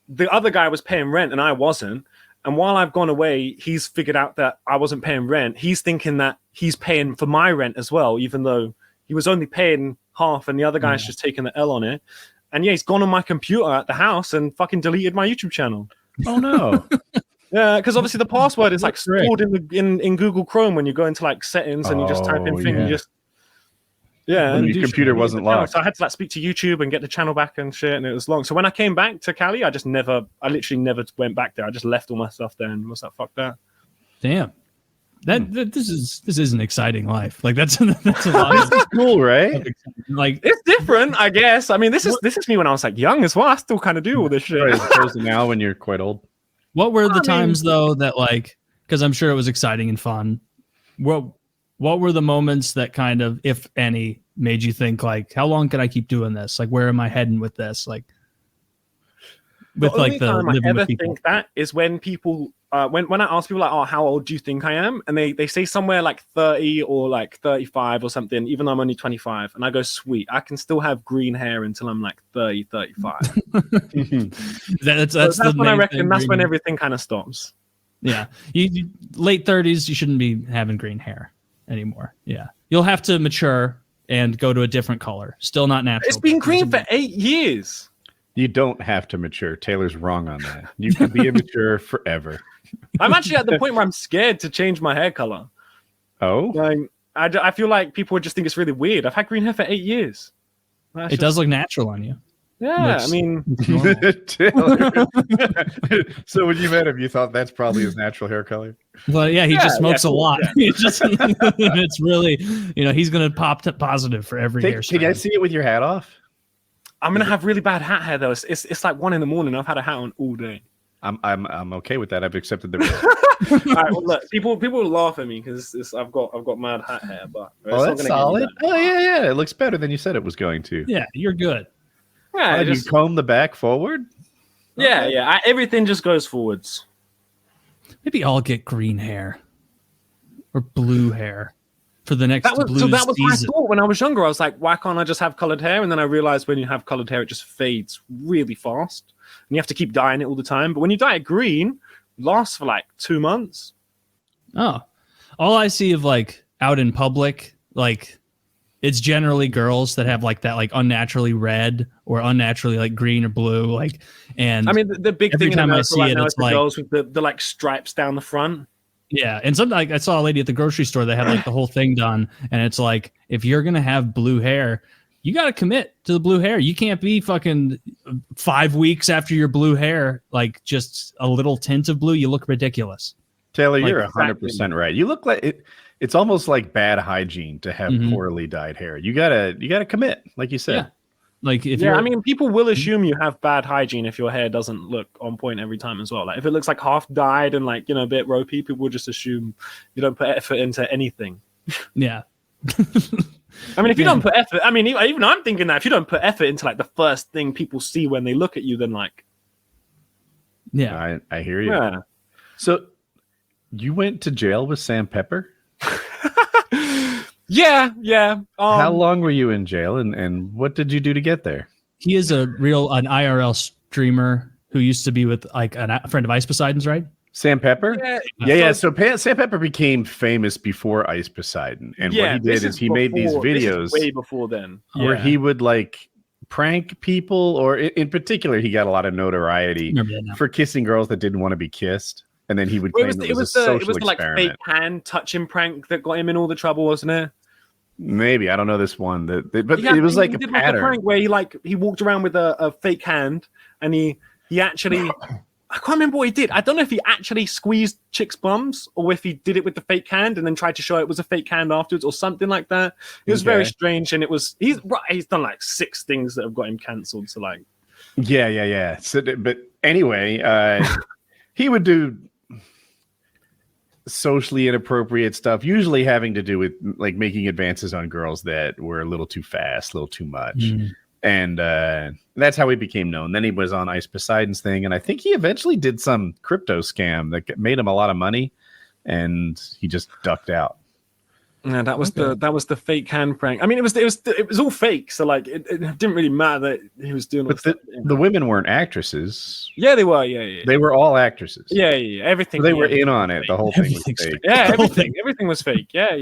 the other guy was paying rent and I wasn't. And while I've gone away, he's figured out that I wasn't paying rent. He's thinking that he's paying for my rent as well, even though he was only paying half and the other guy's just taking the L on it. And yeah, he's gone on my computer at the house and fucking deleted my YouTube channel. Oh no. Yeah, because obviously the password is like stored in Google Chrome when you go into like settings and you just type in thing and you just and your computer wasn't locked. So I had to like speak to YouTube and get the channel back and shit, and it was long. So when I came back to Cali, I literally never went back there. I just left all my stuff there and was like, fuck that. Damn. This is an exciting life. Like that's a lot. This is cool, right? Like it's different, I guess. I mean, this is me when I was like young as well. I still kind of do all this shit. Right, as opposed to now when you're quite old. What were the times though that because I'm sure it was exciting and fun. What were the moments that kind of, if any, made you think like, how long can I keep doing this? Like, where am I heading with this? Like, with like the time I living ever with people. think that is when people when I ask people like, oh, how old do you think I am? And they say somewhere like 30 or like 35 or something, even though I'm only 25. And I go, sweet, I can still have green hair until I'm like 30, 35. that's when I reckon that's when everything kind of stops. Yeah. You late 30s, you shouldn't be having green hair anymore. Yeah. You'll have to mature and go to a different color. Still not natural. It's been green for 8 years. You don't have to mature. Taylor's wrong on that. You can be immature forever. I'm actually at the point where I'm scared to change my hair color. Oh? Like, I feel like people would just think it's really weird. I've had green hair for 8 years. It does look natural on you. Yeah, I mean... Taylor. So when you met him, you thought that's probably his natural hair color? Well, yeah, he just smokes a lot. Yeah. It's really, he's going to pop positive for every hair. Can I see it with your hat off? I'm gonna have really bad hat hair though. It's like 1 a.m. I've had a hat on all day. I'm okay with that. I've accepted the risk. All right, well, look, people will laugh at me because I've got mad hat hair, but that's solid. Oh yeah, it looks better than you said it was going to. Yeah, you're good. Yeah, you comb the back forward. Yeah, okay. Yeah. Everything just goes forwards. Maybe I'll get green hair or blue hair for the next blue season. That was my season. thought when I was younger. I was like, why can't I just have colored hair? And then I realized when you have colored hair, it just fades really fast. And you have to keep dyeing it all the time. But when you dye it green, it lasts for like 2 months. Oh, all I see of like out in public, like it's generally girls that have like that like unnaturally red or unnaturally like green or blue. Like, and I mean, the big thing in time America I see right it, now it's is the like girls with the like stripes down the front. Yeah, and something like I saw a lady at the grocery store that had like the whole thing done, and it's like if you're gonna have blue hair, you got to commit to the blue hair. You can't be fucking 5 weeks after your blue hair, like just a little tint of blue. You look ridiculous. Taylor, like, you're 100% right. You look like it. It's almost like bad hygiene to have poorly dyed hair. You gotta commit, like you said. Yeah. Like if I mean, people will assume you have bad hygiene if your hair doesn't look on point every time as well. Like if it looks like half dyed and like a bit ropey, people will just assume you don't put effort into anything. Yeah. I mean, if you don't put effort, I mean, even I'm thinking that if you don't put effort into like the first thing people see when they look at you, then like, yeah, I hear you. Yeah. So you went to jail with Sam Pepper? Yeah. How long were you in jail, and what did you do to get there? He is an IRL streamer who used to be with like a friend of Ice Poseidon's, right? Sam Pepper? Yeah. So Sam Pepper became famous before Ice Poseidon, and what he did is he made these videos way before then, where he would like prank people, or in particular, he got a lot of notoriety for kissing girls that didn't want to be kissed. And then he would claim it was a social experiment. Like fake hand touching prank that got him in all the trouble, wasn't it? Maybe I don't know this one. But it was like a pattern. Like a prank where he walked around with a fake hand, and he actually I can't remember what he did. I don't know if he actually squeezed chicks' bums or if he did it with the fake hand and then tried to show it was a fake hand afterwards or something like that. It was very strange, and he's done like 6 things that have got him cancelled. So like, yeah. So, but anyway, he would do socially inappropriate stuff, usually having to do with like making advances on girls that were a little too fast, a little too much. And that's how he became known. Then he was on Ice Poseidon's thing, and I think he eventually did some crypto scam that made him a lot of money, and he just ducked out. Yeah, that was the fake hand prank. I mean, it was all fake, so like it didn't really matter that he was doing. But the women weren't actresses. Yeah, they were. Yeah. They were all actresses. Yeah. Everything. So they were in on it. The whole thing was fake. Yeah, everything was fake. Yeah.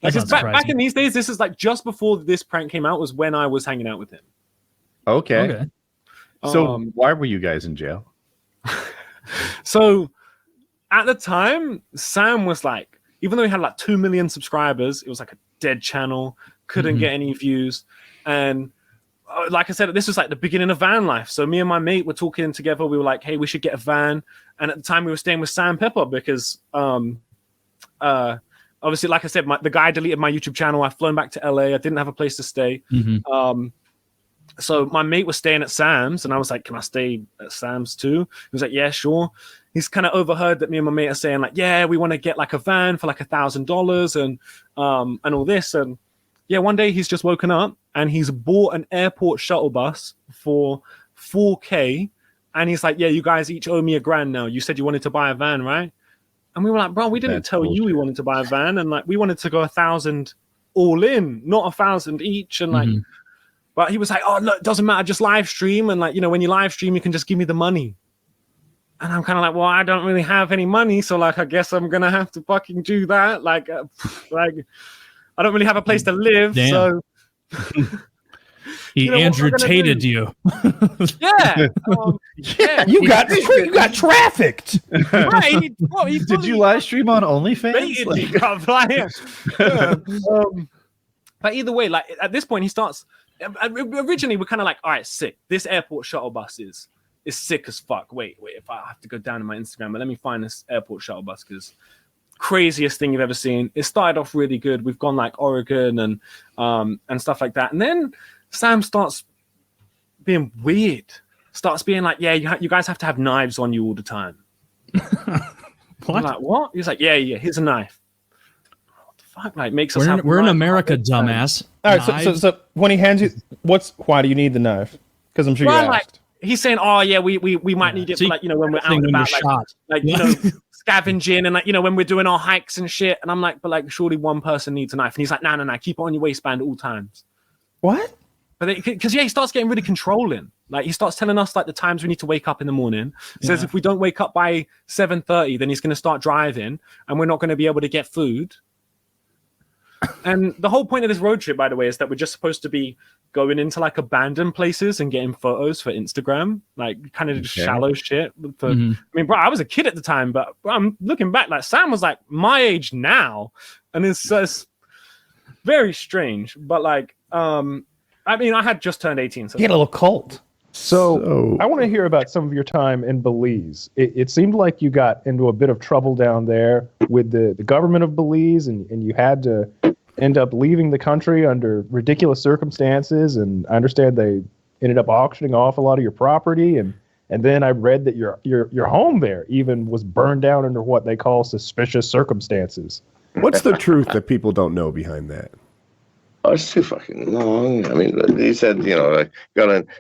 Like back in these days, this is like just before this prank came out was when I was hanging out with him. Okay. So why were you guys in jail? So at the time, Sam was like, even though he had like 2 million subscribers, it was like a dead channel, couldn't get any views. And like I said, this was like the beginning of van life. So me and my mate were talking together. We were like, hey, we should get a van. And at the time we were staying with Sam Pepper because obviously, like I said, the guy deleted my YouTube channel. I've flown back to LA. I didn't have a place to stay. So my mate was staying at Sam's, and I was like, can I stay at Sam's too? He was like, yeah, sure. He's kind of overheard that me and my mate are saying like, yeah, we want to get like a van for like $1,000 and all this. And yeah, one day he's just woken up and he's bought an airport shuttle bus for $4,000 And he's like, yeah, you guys each owe me $1,000 now. You said you wanted to buy a van, right? And we were like, bro, we didn't tell you we wanted to buy a van. And like, we wanted to go 1,000 all in, not 1,000 each. And like, but he was like, oh, look, it doesn't matter. Just live stream. And like, when you live stream, you can just give me the money. And I'm kind of like, well, I don't really have any money. So like, I guess I'm going to have to fucking do that. Like, I don't really have a place to live. Damn. So he Andrew Tated you. Yeah. Yeah. You got trafficked. Right. Did you live stream on OnlyFans? But either way, like at this point, he starts. Originally, we're kind of like, all right, sick. This airport shuttle bus is sick as fuck. Wait. If I have to go down to my Instagram, but let me find this airport shuttle bus because craziest thing you've ever seen. It started off really good. We've gone like Oregon and stuff like that, and then Sam starts being weird. Starts being like, yeah, you guys have to have knives on you all the time. What? I'm like, what? He's like, yeah, here's a knife. What the fuck? Like, makes us have. We're in America, dumbass. All right, so when he hands you, why do you need the knife? Because I'm sure you asked. Like, he's saying, oh yeah, we might need it for like, when we're out and about, like scavenging and like, when we're doing our hikes and shit. And I'm like, but like, surely one person needs a knife. And he's like, no, keep it on your waistband at all times. What? But because he starts getting really controlling. Like he starts telling us like the times we need to wake up in the morning. Says if we don't wake up by 7:30, then he's going to start driving, and we're not going to be able to get food. And the whole point of this road trip, by the way, is that we're just supposed to be going into like abandoned places and getting photos for Instagram, like kind of just shallow shit. I mean, bro, I was a kid at the time, but I'm looking back, like Sam was like my age now, and it's very strange. But like, I mean, I had just turned 18, so he had a little cult. So I want to hear about some of your time in Belize. It seemed like you got into a bit of trouble down there with the government of Belize, and you had to end up leaving the country under ridiculous circumstances. And I understand they ended up auctioning off a lot of your property, and then I read that your home there even was burned down under what they call suspicious circumstances. What's the truth that people don't know behind that? Oh, it's too fucking long. I mean, he said, I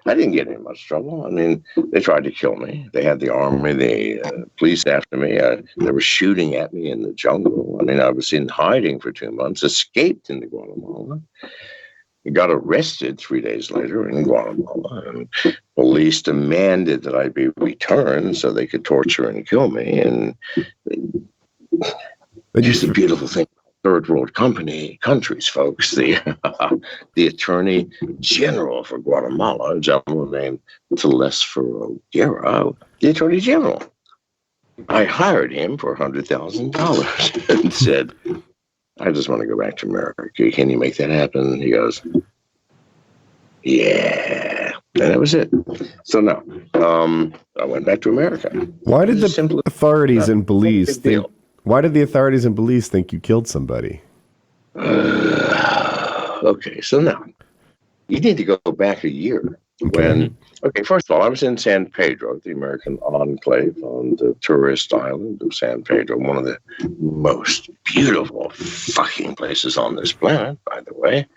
didn't get in much trouble. I mean, they tried to kill me. They had the army, the police after me. They were shooting at me in the jungle. I mean, I was in hiding for 2 months, escaped into Guatemala. Got arrested 3 days later in Guatemala. And police demanded that I be returned so they could torture and kill me. And just a beautiful thing. Third world countries, folks. The attorney general for Guatemala, a gentleman named Telesforo Guerra, the attorney general. I hired him for $100,000 and said, I just want to go back to America. Can you make that happen? He goes, yeah. And that was it. So no, I went back to America. Why did the authorities in Belize think? Why did the authorities in Belize think you killed somebody? Okay, so now you need to go back a year. First of all, I was in San Pedro, the American enclave on the tourist island of San Pedro, one of the most beautiful fucking places on this planet, by the way,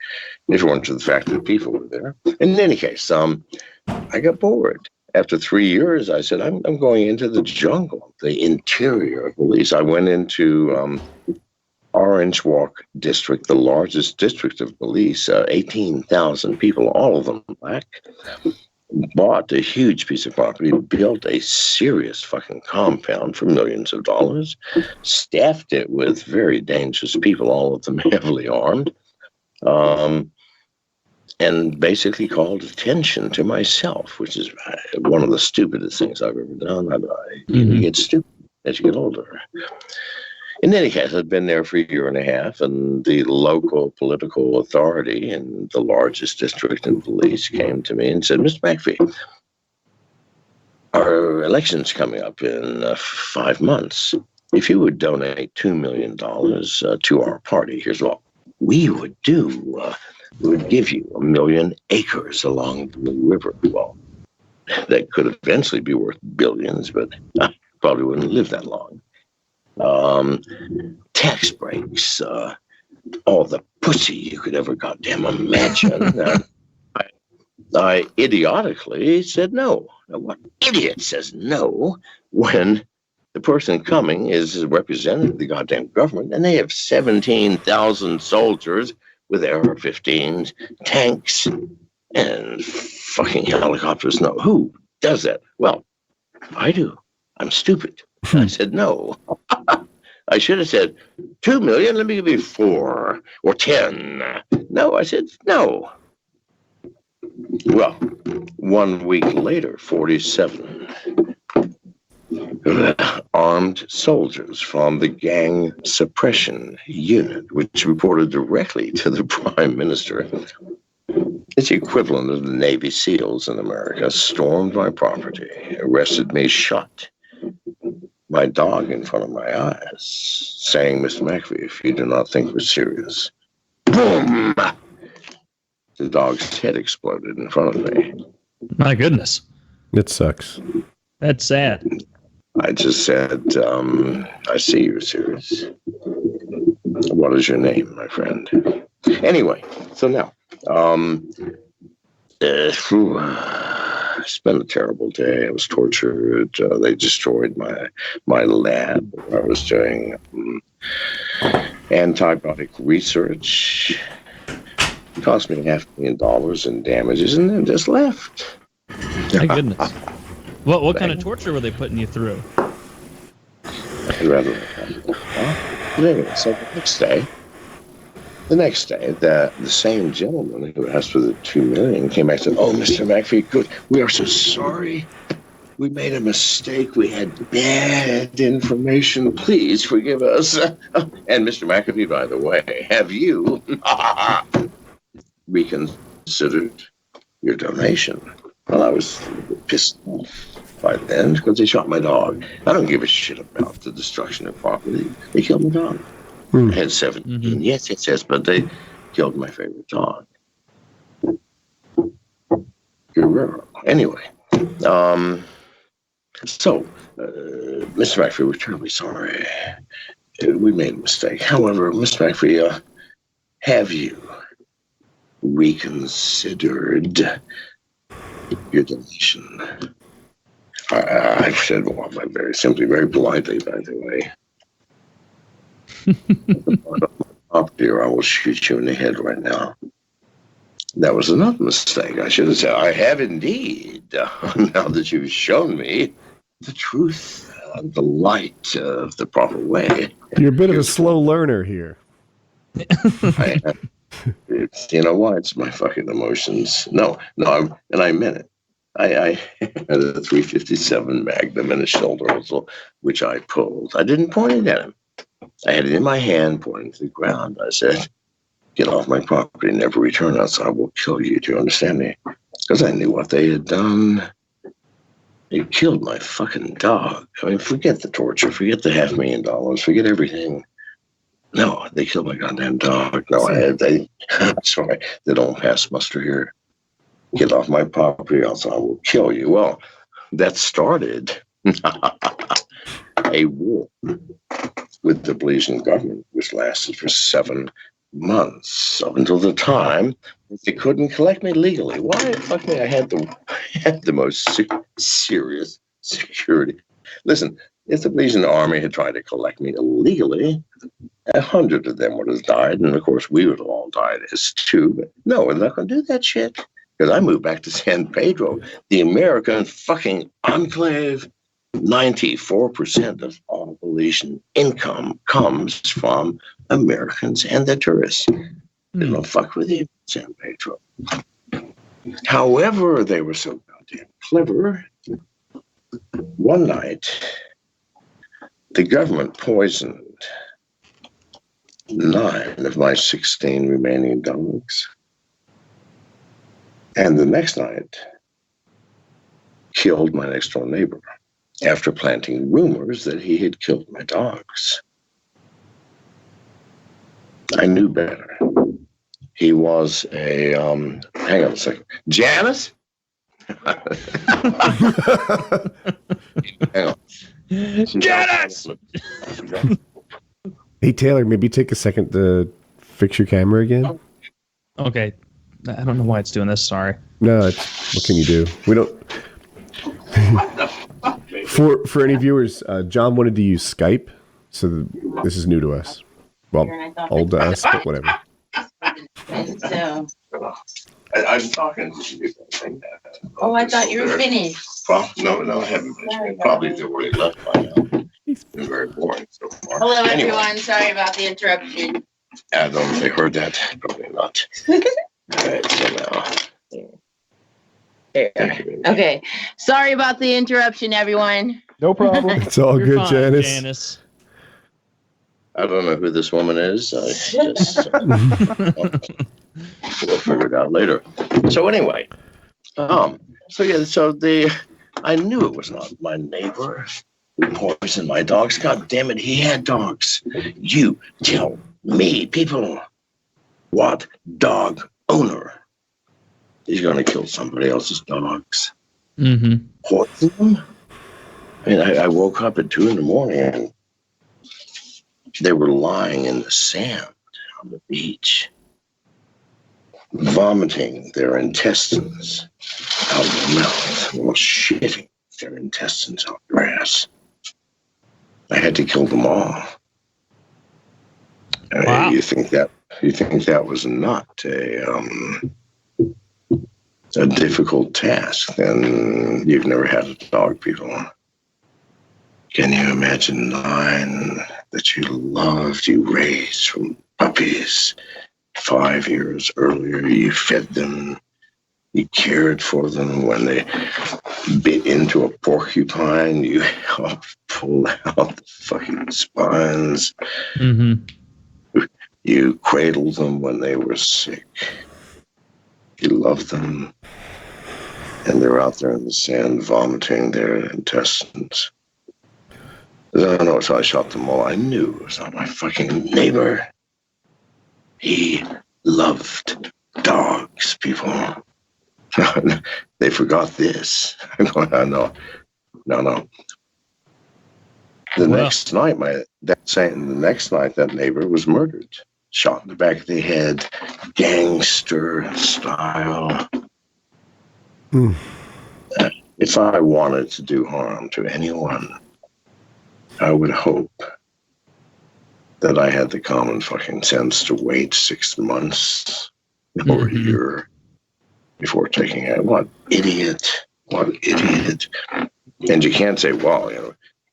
if it weren't for the fact that people were there. In any case, I got bored. After 3 years, I said, I'm going into the jungle, the interior of Belize. I went into Orange Walk district, the largest district of Belize, 18,000 people, all of them black. Bought a huge piece of property, built a serious fucking compound for millions of dollars, staffed it with very dangerous people, all of them heavily armed. And basically called attention to myself, which is one of the stupidest things I've ever done. You get stupid as you get older. In any case, I'd been there for a year and a half, and the local political authority in the largest district in Belize came to me and said, Mr. McAfee, our election's coming up in 5 months. If you would donate $2 million to our party, here's what we would do. We would give you 1 million acres along the river. Well, that could eventually be worth billions, but I probably wouldn't live that long. Tax breaks, all the pussy you could ever goddamn imagine. I idiotically said no. Now, what idiot says no when the person coming is a representative of the goddamn government and they have 17,000 soldiers with AR-15s, tanks, and fucking helicopters? No. Who does that? Well, I do. I'm stupid. I said no. I should have said 2 million. Let me give you 4 or 10. No, I said no. Well, 1 week later, 47 armed soldiers from the gang suppression unit, which reported directly to the prime minister. It's the equivalent of the Navy SEALs in America, stormed my property, arrested me, shot my dog in front of my eyes, saying, Mr. McAfee, if you do not think we're serious, boom! The dog's head exploded in front of me. My goodness. It sucks. That's sad. I just said, I see you're serious. What is your name, my friend? Anyway, so now, it's been a terrible day. I was tortured. They destroyed my lab where I was doing antibiotic research. It cost me $500,000 in damages, and then just left. My goodness. What kind of torture were they putting you through? I'd rather. But anyway, so the next day, the same gentleman who asked for the $2 million came back and said, "Oh, Mr. McAfee, good. We are so sorry. We made a mistake. We had bad information. Please forgive us." And Mr. McAfee, by the way, have you reconsidered your donation? Well, I was pissed off by then because they shot my dog. I don't give a shit about the destruction of property. They killed my dog. I had 17. Yes, but they killed my favorite dog. Anyway, so, Mr. McAfee, we're terribly sorry. We made a mistake. However, Mr. McAfee, have you reconsidered your donation? I said, well, very simply, very politely, by the way. Up here, I will shoot you in the head right now. That was another mistake. I should have said, I have indeed. Now that you've shown me the truth, the light of the proper way. You're a bit of a slow learner here. You know why? It's my fucking emotions. No, and I meant it. I had a 357 Magnum in his shoulder muzzle, which I pulled. I didn't point it at him. I had it in my hand, pointing to the ground. I said, "Get off my property, never return, else I will kill you." Do you understand me? Because I knew what they had done. They killed my fucking dog. I mean, forget the torture, forget the $500,000, forget everything. No, they killed my goddamn dog. No, sorry, they don't pass muster here. Get off my property, else I will kill you. Well, that started a war with the Belizean government, which lasted for 7 months, up until the time they couldn't collect me legally. Why? Fuck me, I had the most serious security. Listen, if the Belizean army had tried to collect me illegally, 100 of them would have died, and of course we would have all died as too. But no, we're not going to do that shit. Because I moved back to San Pedro, the American fucking enclave. 94% of all Belizean income comes from Americans and the tourists. They don't fuck with you, San Pedro. However, they were so goddamn clever. One night, the government poisoned 9 of my 16 remaining dogs. And the next night, killed my next door neighbor after planting rumors that he had killed my dogs. I knew better. He was a, hang on a second, Janice? Hang on. Janice! Hey, Taylor, maybe take a second to fix your camera again. Okay. I don't know why it's doing this. Sorry. No, what can you do? We don't. For any viewers, John wanted to use Skype, so this is new to us. Well, old to us, but whatever. So, I'm talking to you. Oh, I thought you were finished. No, I haven't. Probably they've already left by now. It's been very boring so far. Hello, everyone. Sorry about the interruption. I don't know if they heard that. Probably not. All right, so now. Okay. Sorry about the interruption, everyone. No problem. It's all You're good, fine, Janice. Janice. I don't know who this woman is. I just we'll figure it out later. So anyway, I knew it was not my neighbor who poisoned my dogs. God damn it, he had dogs. You tell me, people, what dog owner is going to kill somebody else's dogs? Mm-hmm. Poison them? I mean, I woke up at 2 a.m. and they were lying in the sand on the beach, vomiting their intestines out of their mouth while shitting their intestines out grass. I had to kill them all. Wow. You think that was not a difficult task? Then you've never had a dog before. Can you imagine 9 that you loved, you raised from puppies? 5 years earlier, you fed them, you cared for them. When they bit into a porcupine, you helped pull out the fucking spines. Mm-hmm. You cradled them when they were sick. You loved them, and they're out there in the sand vomiting their intestines. I know, so I shot them all. I knew it was not my fucking neighbor. He loved dogs, people. They forgot this. I'm going, no. The next night, that neighbor was murdered. Shot in the back of the head, gangster style. If I wanted to do harm to anyone, I would hope that I had the common fucking sense to wait 6 months or a year before taking it. What idiot. And you can't say, well,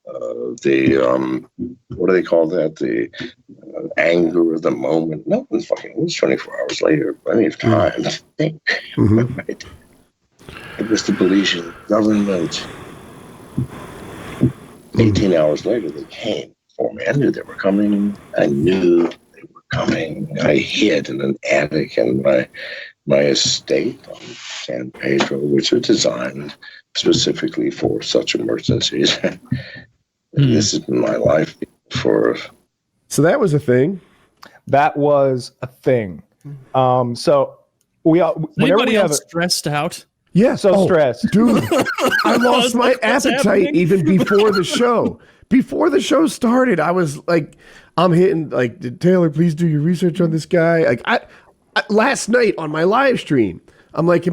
what do they call that? The anger of the moment. No, it was 24 hours later. Plenty of time to think. Right? It was the Belizean government. 18 hours later, they came for me. I knew they were coming. I hid in an attic in my estate on San Pedro, which was designed specifically for such emergencies. This has been my life for. So that was a thing. That was a thing. So we all. Anybody else stressed out? Yeah, stressed. Dude, I lost my appetite even before the show. Before the show started, I was like, I'm hitting, like, Taylor, please do your research on this guy. Like, I last night on my live stream, I'm like,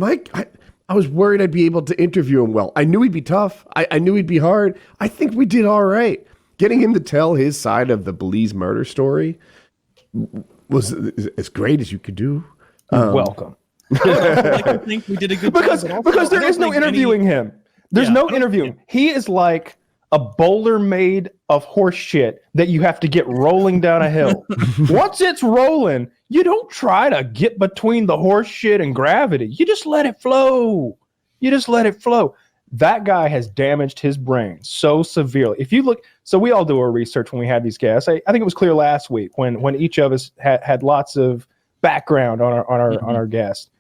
I was worried I'd be able to interview him well. I knew he'd be tough. I knew he'd be hard. I think we did all right. Getting him to tell his side of the Belize murder story was as great as you could do. Welcome. I think we did a good job. Because there is no interviewing him. There's no interviewing. He is like a boulder made of horse shit that you have to get rolling down a hill. Once it's rolling, you don't try to get between the horse shit and gravity. You just let it flow. That guy has damaged his brain so severely. If you look, so we all do our research when we had these guests. I think it was clear last week when each of us had lots of background on our guest.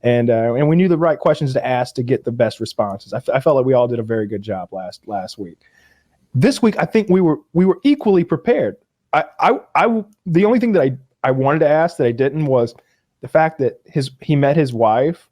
And we knew the right questions to ask to get the best responses. I felt like we all did a very good job last week. This week, I think we were equally prepared. The only thing that I wanted to ask that I didn't was the fact that he met his wife,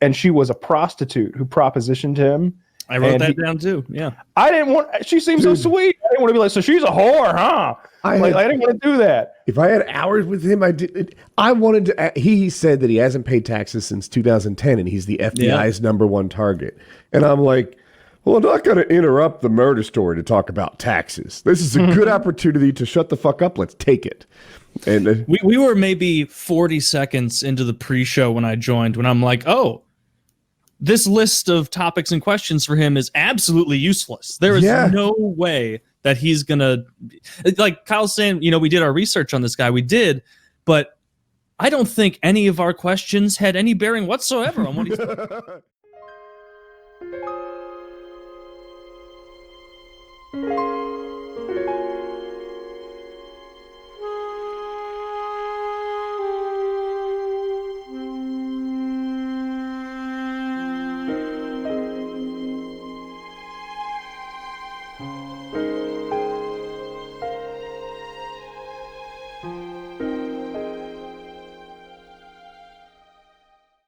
and she was a prostitute who propositioned him, I wrote that down too. Yeah. I didn't want. She seems so sweet. I didn't want to be like, so she's a whore, huh? I didn't want to do that. If I had hours with him, I did. I wanted to. He said that he hasn't paid taxes since 2010, and he's the FBI's number one target. And I'm like, well, I'm not going to interrupt the murder story to talk about taxes. This is a good opportunity to shut the fuck up. Let's take it. And we were maybe 40 seconds into the pre-show when I joined, when I'm like, oh, this list of topics and questions for him is absolutely useless. There is no way that he's gonna, like Kyle's saying, we did our research on this guy. We did, but I don't think any of our questions had any bearing whatsoever on what he's talking